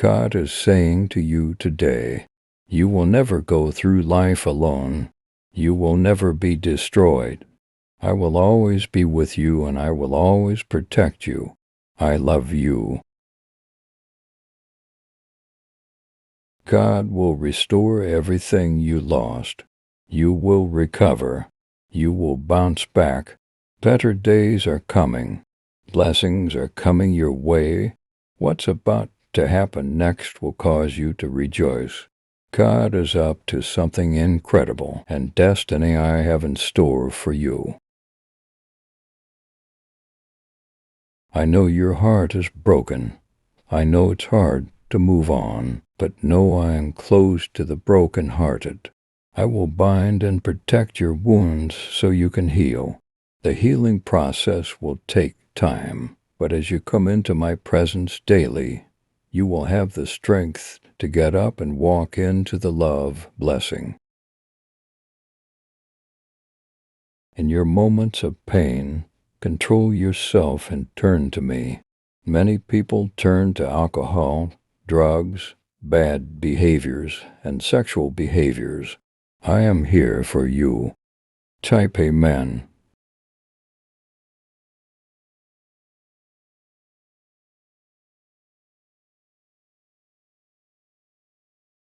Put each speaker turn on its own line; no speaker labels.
God is saying to you today, you will never go through life alone. You will never be destroyed. I will always be with you and I will always protect you. I love you. God will restore everything you lost. You will recover. You will bounce back. Better days are coming. Blessings are coming your way. What's about to happen next will cause you to rejoice. God is up to something incredible and destiny I have in store for you. I know your heart is broken. I know it's hard to move on, but know I am close to the broken-hearted. I will bind and protect your wounds so you can heal. The healing process will take time, but as you come into my presence daily, you will have the strength to get up and walk into the love blessing. In your moments of pain, control yourself and turn to me. Many people turn to alcohol, drugs, bad behaviors, and sexual behaviors. I am here for you. Type Amen.